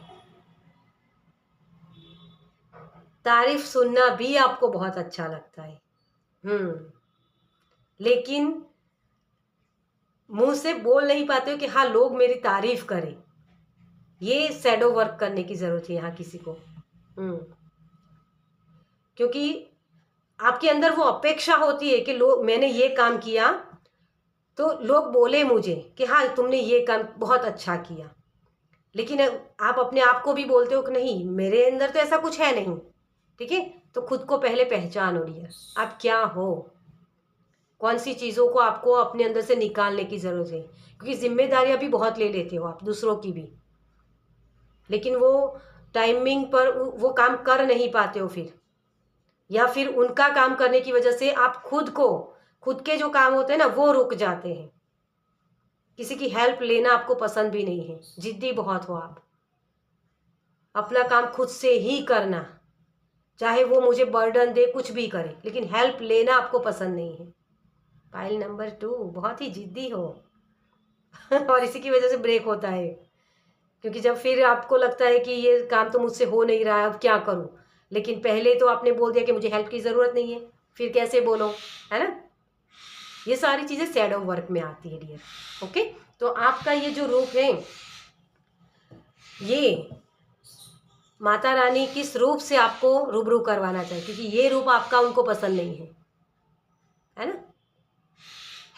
तारीफ सुनना भी आपको बहुत अच्छा लगता है। लेकिन मुंह से बोल नहीं पाते हो कि हाँ लोग मेरी तारीफ करें। ये शैडो वर्क करने की ज़रूरत है यहाँ किसी को। क्योंकि आपके अंदर वो अपेक्षा होती है कि लोग, मैंने ये काम किया तो लोग बोले मुझे कि हाँ तुमने ये काम बहुत अच्छा किया। लेकिन आप अपने आप को भी बोलते हो कि नहीं, मेरे अंदर तो ऐसा कुछ है नहीं। ठीक है, तो खुद को पहले पहचानो डियर, आप क्या हो, कौन सी चीज़ों को आपको अपने अंदर से निकालने की ज़रूरत है। क्योंकि जिम्मेदारियां भी बहुत ले लेते हो आप दूसरों की भी, लेकिन वो टाइमिंग पर वो काम कर नहीं पाते हो फिर, या फिर उनका काम करने की वजह से आप खुद के जो काम होते हैं ना वो रुक जाते हैं। किसी की हेल्प लेना आपको पसंद भी नहीं है, जिद्दी बहुत हो आप। अपना काम खुद से ही करना, चाहे वो मुझे बर्डन दे, कुछ भी करे, लेकिन हेल्प लेना आपको पसंद नहीं है। पाइल नंबर 2, बहुत ही जिद्दी हो और इसी की वजह से ब्रेक होता है। क्योंकि जब फिर आपको लगता है कि ये काम तो मुझसे हो नहीं रहा है, अब क्या करूं, लेकिन पहले तो आपने बोल दिया कि मुझे हेल्प की ज़रूरत नहीं है, फिर कैसे बोलो, है ना। ये सारी चीज़ें शैडो वर्क में आती है डियर। ओके, तो आपका ये जो रूप है, ये माता रानी किस रूप से आपको रूबरू करवाना चाहिए, क्योंकि ये रूप आपका उनको पसंद नहीं है ना।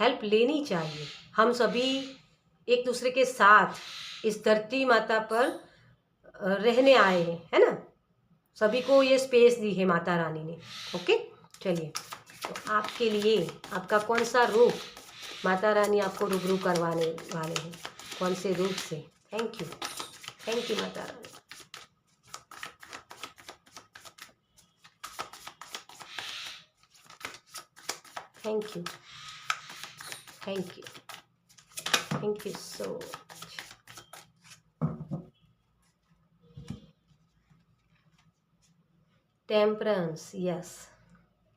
हेल्प लेनी चाहिए। हम सभी एक दूसरे के साथ इस धरती माता पर रहने आए हैं, है ना। सभी को ये स्पेस दी है माता रानी ने। ओके, चलिए, तो आपके लिए आपका कौन सा रूप माता रानी आपको रूबरू करवाने वाले हैं, कौन से रूप से। थैंक यू माता रानी। Thank you so much. Temperance, yes.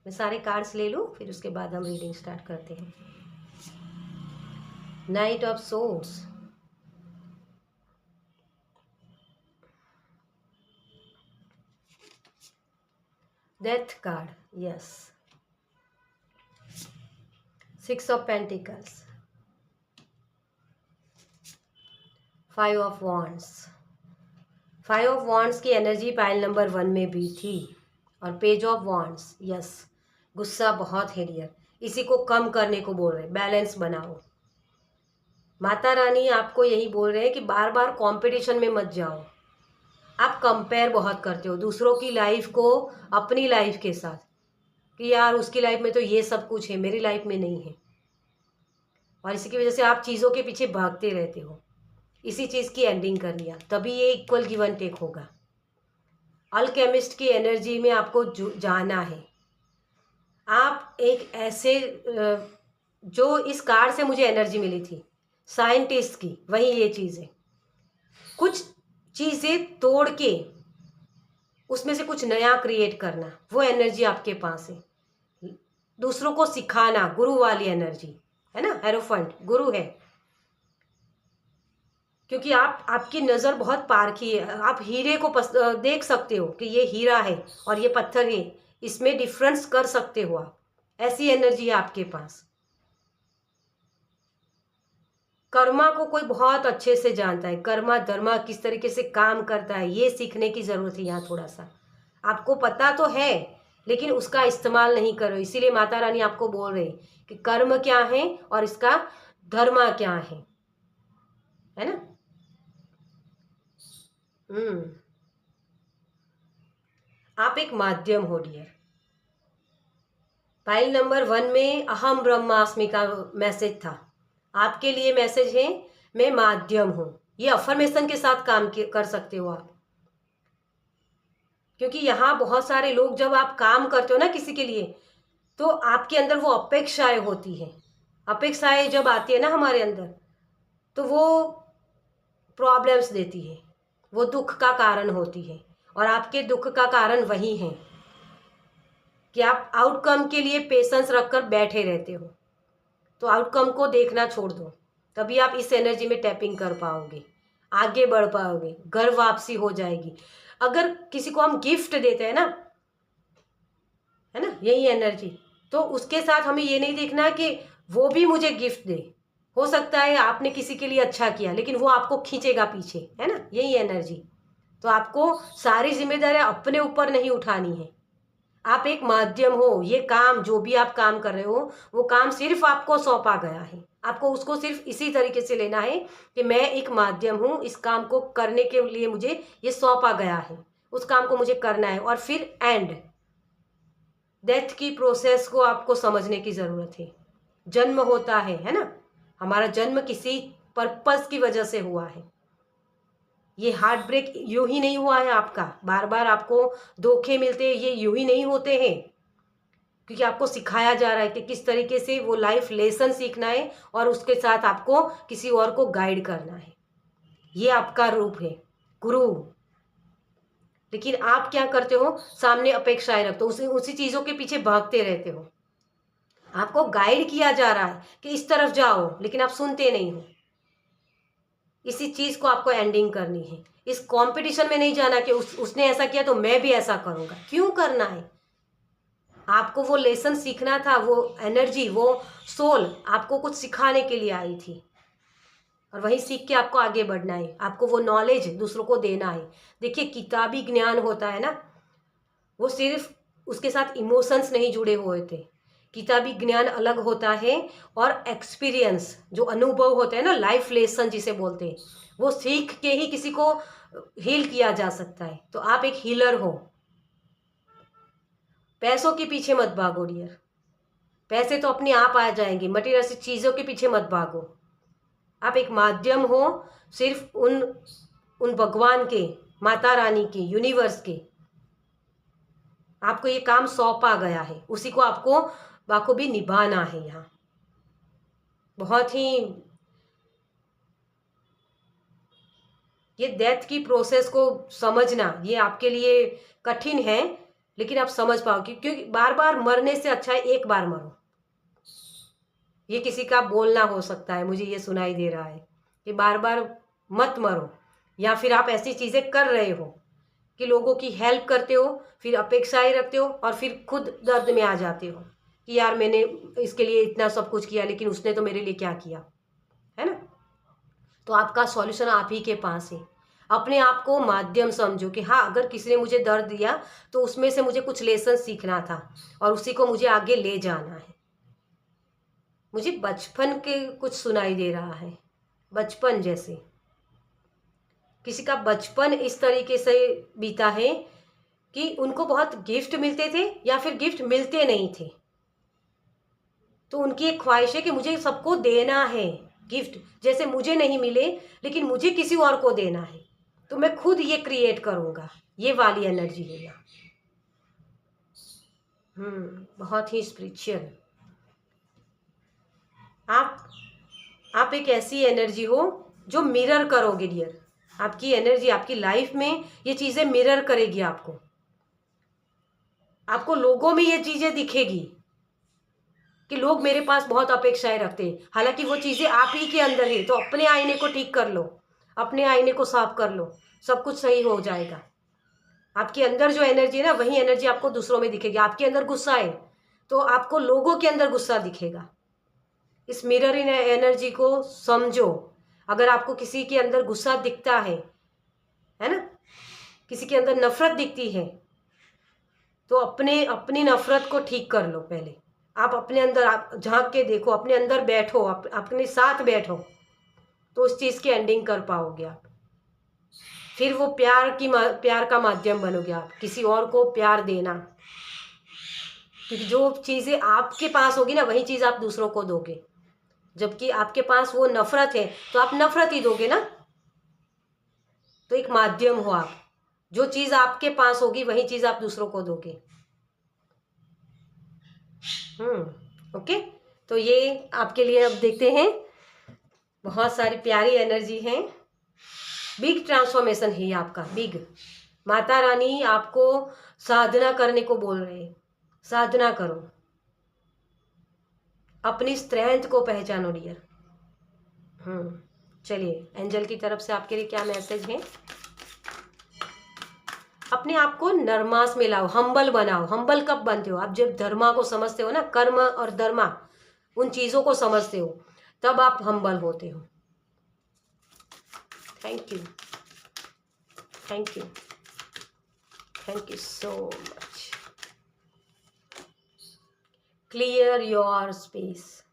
मैं सारे कार्ड्स ले लूँ, फिर उसके बाद हम रीडिंग स्टार्ट करते हैं। Night of swords, death card, yes. 6 of pentacles, 5 of wands. 5 of wands की एनर्जी पाइल नंबर 1 में भी थी, और पेज ऑफ वॉन्ड्स, यस। गुस्सा बहुत है डियर, इसी को कम करने को बोल रहे हैं, बैलेंस बनाओ। माता रानी आपको यही बोल रहे हैं कि बार बार कंपटीशन में मत जाओ। आप कंपेयर बहुत करते हो दूसरों की लाइफ को अपनी लाइफ के साथ, कि यार उसकी लाइफ में तो ये सब कुछ है, मेरी लाइफ में नहीं है, और इसी की वजह से आप चीज़ों के पीछे भागते रहते हो। इसी चीज़ की एंडिंग कर लिया, तभी ये इक्वल गिव एंड टेक होगा। अल्केमिस्ट की एनर्जी में आपको जाना है। आप एक ऐसे जो इस कार्ड से मुझे एनर्जी मिली थी साइंटिस्ट की, वही ये चीज़ है। कुछ चीज़ें तोड़ के उसमें से कुछ नया क्रिएट करना, वो एनर्जी आपके पास है। दूसरों को सिखाना, गुरु वाली एनर्जी है ना। हेरोफंट गुरु है, क्योंकि आपकी नज़र बहुत पारखी है। आप हीरे को देख सकते हो कि ये हीरा है और ये पत्थर है, इसमें डिफरेंस कर सकते हो आप। ऐसी एनर्जी है आपके पास। कर्मा को कोई बहुत अच्छे से जानता है, कर्मा धर्मा किस तरीके से काम करता है, ये सीखने की ज़रूरत है। यहाँ थोड़ा सा आपको पता तो है, लेकिन उसका इस्तेमाल नहीं करो। इसीलिए माता रानी आपको बोल रही कि कर्म क्या है और इसका धर्मा क्या है ना। आप एक माध्यम हो डियर। फाइल नंबर 1 में अहम ब्रह्मास्मि का मैसेज था। आपके लिए मैसेज है, मैं माध्यम हूँ। ये अफर्मेशन के साथ काम कर सकते हो आप, क्योंकि यहाँ बहुत सारे लोग, जब आप काम करते हो ना किसी के लिए, तो आपके अंदर वो अपेक्षाएं होती हैं। अपेक्षाएं जब आती है ना हमारे अंदर, तो वो प्रॉब्लम्स देती है, वो दुख का कारण होती है, और आपके दुख का कारण वही है। कि आप आउटकम के लिए पेशेंस रखकर बैठे रहते हो, तो आउटकम को देखना छोड़ दो, तभी आप इस एनर्जी में टैपिंग कर पाओगे, आगे बढ़ पाओगे, घर वापसी हो जाएगी। अगर किसी को हम गिफ्ट देते हैं ना, है ना, यही एनर्जी, तो उसके साथ हमें ये नहीं देखना कि वो भी मुझे गिफ्ट दे। हो सकता है आपने किसी के लिए अच्छा किया, लेकिन वो आपको खींचेगा पीछे, है ना, यही एनर्जी। तो आपको सारी जिम्मेदारियां अपने ऊपर नहीं उठानी है। आप एक माध्यम हो, ये काम जो भी आप काम कर रहे हो वो काम सिर्फ आपको सौंपा गया है, आपको उसको सिर्फ इसी तरीके से लेना है कि मैं एक माध्यम हूँ, इस काम को करने के लिए मुझे ये सौंपा गया है, उस काम को मुझे करना है। और फिर एंड डेथ की प्रोसेस को आपको समझने की ज़रूरत है। जन्म होता है ना, हमारा जन्म किसी पर्पस की वजह से हुआ है। ये हार्ट ब्रेक यूं ही नहीं हुआ है आपका, बार बार आपको धोखे मिलते हैं, ये यूं ही नहीं होते हैं, क्योंकि आपको सिखाया जा रहा है कि किस तरीके से वो लाइफ लेसन सीखना है और उसके साथ आपको किसी और को गाइड करना है। ये आपका रूप है, गुरु। लेकिन आप क्या करते हो, सामने अपेक्षाएं रखते हो, उसी चीज़ों के पीछे भागते रहते हो। आपको गाइड किया जा रहा है कि इस तरफ जाओ, लेकिन आप सुनते नहीं हो। इसी चीज़ को आपको एंडिंग करनी है। इस कंपटीशन में नहीं जाना कि उसने ऐसा किया तो मैं भी ऐसा करूँगा। क्यों करना है? आपको वो लेसन सीखना था, वो एनर्जी, वो सोल आपको कुछ सिखाने के लिए आई थी, और वही सीख के आपको आगे बढ़ना है। आपको वो नॉलेज दूसरों को देना है। देखिए, किताबी ज्ञान होता है ना, वो सिर्फ उसके साथ इमोशंस नहीं जुड़े हुए थे। किताबी ज्ञान अलग होता है, और एक्सपीरियंस जो अनुभव होते हैं ना, लाइफ लेसन जिसे बोलते हैं, वो सीख के ही किसी को हील किया जा सकता है। तो आप एक हीलर हो। पैसों के पीछे मत भागो डियर, पैसे तो अपने आप आ जाएंगे। मटेरियल चीज़ों के पीछे मत भागो। आप एक माध्यम हो, सिर्फ उन भगवान के, माता रानी के, यूनिवर्स के। आपको ये काम सौंपा गया है, उसी को आपको बाखूबी निभाना है। यहाँ बहुत ही ये डेथ की प्रोसेस को समझना, ये आपके लिए कठिन है, लेकिन आप समझ पाओगे, क्योंकि बार बार मरने से अच्छा है एक बार मरो। ये किसी का बोलना हो सकता है, मुझे ये सुनाई दे रहा है कि बार बार मत मरो। या फिर आप ऐसी चीज़ें कर रहे हो कि लोगों की हेल्प करते हो, फिर अपेक्षाएं रखते हो, और फिर खुद दर्द में आ जाते हो कि यार मैंने इसके लिए इतना सब कुछ किया, लेकिन उसने तो मेरे लिए क्या किया, है ना। तो आपका सॉल्यूशन आप ही के पास है। अपने आप को माध्यम समझो कि हाँ, अगर किसी ने मुझे दर्द दिया तो उसमें से मुझे कुछ लेसन सीखना था, और उसी को मुझे आगे ले जाना है। मुझे बचपन के कुछ सुनाई दे रहा है, बचपन जैसे किसी का बचपन इस तरीके से बीता है कि उनको बहुत गिफ्ट मिलते थे, या फिर गिफ्ट मिलते नहीं थे, तो उनकी एक ख्वाहिश है कि मुझे सबको देना है गिफ्ट, जैसे मुझे नहीं मिले लेकिन मुझे किसी और को देना है, तो मैं खुद ये क्रिएट करूँगा। ये वाली एनर्जी है यहाँ। बहुत ही स्पिरिचुअल। आप एक ऐसी एनर्जी हो जो मिरर करोगे डियर। आपकी एनर्जी आपकी लाइफ में ये चीज़ें मिरर करेगी आपको। आपको लोगों में ये चीज़ें दिखेगी कि लोग मेरे पास बहुत अपेक्षाएं रखते हैं, हालांकि वो चीज़ें आप ही के अंदर है। तो अपने आईने को ठीक कर लो, अपने आईने को साफ कर लो, सब कुछ सही हो जाएगा। आपके अंदर जो एनर्जी है ना, वही एनर्जी आपको दूसरों में दिखेगी। आपके अंदर गुस्सा है तो आपको लोगों के अंदर गुस्सा दिखेगा। इस मिरर इन एनर्जी को समझो। अगर आपको किसी के अंदर गुस्सा दिखता है ना, किसी के अंदर नफरत दिखती है, तो अपनी नफरत को ठीक कर लो। पहले आप अपने अंदर आप झांक के देखो, अपने अंदर बैठो, अपने साथ बैठो, तो उस चीज़ की एंडिंग कर पाओगे आप। फिर वो प्यार का माध्यम बनोगे आप, किसी और को प्यार देना, क्योंकि जो चीज़ें आपके पास होगी ना, वही चीज़ आप दूसरों को दोगे। जबकि आपके पास वो नफरत है तो आप नफरत ही दोगे ना। तो एक माध्यम हो आप, जो चीज़ आपके पास होगी वही चीज़ आप दूसरों को दोगे। ओके, तो ये आपके लिए अब देखते हैं। बहुत सारी प्यारी एनर्जी है, बिग ट्रांसफॉर्मेशन है आपका, बिग। माता रानी आपको साधना करने को बोल रहे हैं। साधना करो, अपनी स्ट्रेंथ को पहचानो डियर। चलिए, एंजल की तरफ से आपके लिए क्या मैसेज है। अपने आप को नरमास में लाओ, हम्बल बनाओ। हम्बल कब बनते हो? आप जब धर्मा को समझते हो ना, कर्म और धर्मा, उन चीजों को समझते हो, तब आप हम्बल होते हो। Thank you, thank you, thank you so much. Clear your space.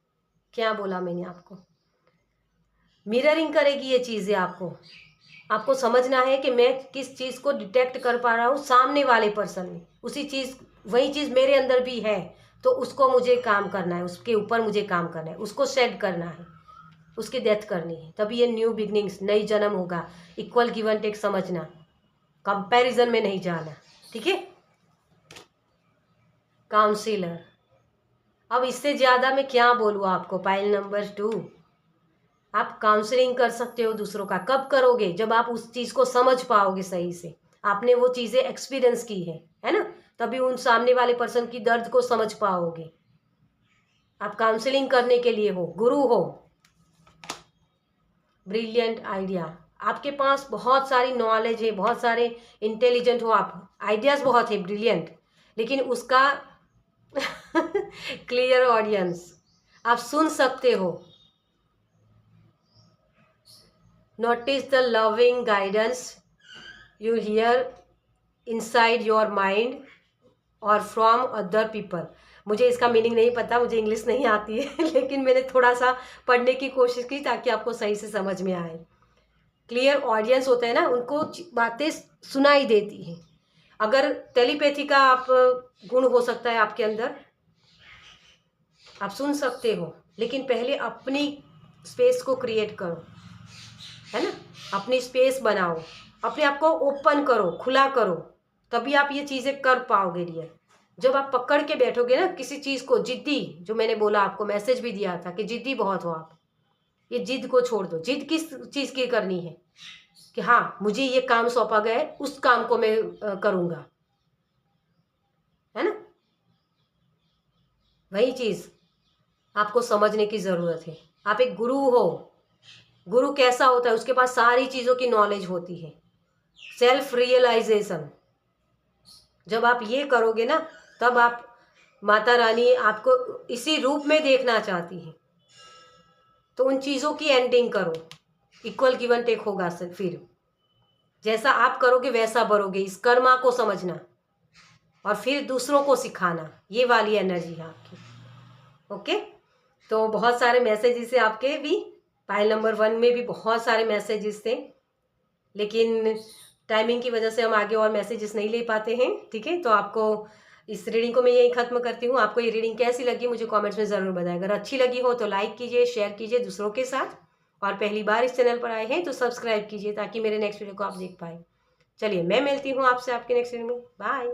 क्या बोला मैंने आपको? मिररिंग करेगी ये चीजें आपको। आपको समझना है कि मैं किस चीज को डिटेक्ट कर पा रहा हूँ सामने वाले पर्सन में, उसी चीज, वही चीज मेरे अंदर भी है, तो उसको मुझे काम करना है, उसके ऊपर मुझे काम करना है, उसको शेड करना है, उसकी डेथ करनी है। तभी ये न्यू बिगनिंग्स, नई जन्म होगा। इक्वल गिव एंड टेक समझना, कंपैरिजन में नहीं जाना, ठीक है। काउंसिलर, अब इससे ज्यादा मैं क्या बोलूँ आपको। पाइल नंबर 2, आप काउंसलिंग कर सकते हो दूसरों का। कब करोगे? जब आप उस चीज को समझ पाओगे सही से, आपने वो चीजें एक्सपीरियंस की है ना, तभी उन सामने वाले पर्सन की दर्द को समझ पाओगे। आप काउंसलिंग करने के लिए हो, गुरु हो। ब्रिलियंट आइडिया, आपके पास बहुत सारी नॉलेज है, बहुत सारे इंटेलिजेंट हो आप, आइडियाज बहुत है, ब्रिलियंट, लेकिन उसका क्लियर ऑडियंस, आप सुन सकते हो। Notice the loving guidance you here inside your mind और फ्रॉम अदर पीपल। मुझे इसका मीनिंग नहीं पता, मुझे इंग्लिश नहीं आती है लेकिन मैंने थोड़ा सा पढ़ने की कोशिश की ताकि आपको सही से समझ में आए। क्लियर ऑडियंस होता है ना, उनको बातें सुनाई देती हैं। अगर टेलीपैथी का आप गुण हो सकता है आपके अंदर, आप सुन सकते हो, लेकिन पहले अपनी स्पेस को क्रिएट करो, है ना। अपनी स्पेस बनाओ, अपने आप को ओपन करो, खुला करो, तभी आप ये चीज़ें कर पाओगे डियर। जब आप पकड़ के बैठोगे ना किसी चीज़ को, जिद्दी, जो मैंने बोला आपको मैसेज भी दिया था कि जिद्दी बहुत हो आप, ये जिद को छोड़ दो। जिद किस चीज़ की करनी है कि हाँ मुझे ये काम सौंपा गया है, उस काम को मैं करूँगा, है ना। वही चीज़ आपको समझने की ज़रूरत है। आप एक गुरु हो। गुरु कैसा होता है? उसके पास सारी चीज़ों की नॉलेज होती है। सेल्फ रियलाइजेशन, जब आप ये करोगे ना, तब आप, माता रानी आपको इसी रूप में देखना चाहती है, तो उन चीज़ों की एंडिंग करो। इक्वल गिव एंड टेक होगा सर, फिर जैसा आप करोगे वैसा बढ़ोगे। इस कर्मा को समझना और फिर दूसरों को सिखाना, ये वाली एनर्जी है आपकी। ओके, तो बहुत सारे मैसेजेस है आपके भी। पाइल नंबर 1 में भी बहुत सारे मैसेजेस थे, लेकिन टाइमिंग की वजह से हम आगे और मैसेजेस नहीं ले पाते हैं, ठीक है। तो आपको इस रीडिंग को मैं यही खत्म करती हूँ। आपको ये रीडिंग कैसी लगी मुझे कमेंट्स में ज़रूर बताएं। अगर अच्छी लगी हो तो लाइक कीजिए, शेयर कीजिए दूसरों के साथ, और पहली बार इस चैनल पर आए हैं तो सब्सक्राइब कीजिए ताकि मेरे नेक्स्ट वीडियो को आप देख पाए। चलिए, मैं मिलती हूँ आपसे आपके नेक्स्ट वीडियो में। बाय।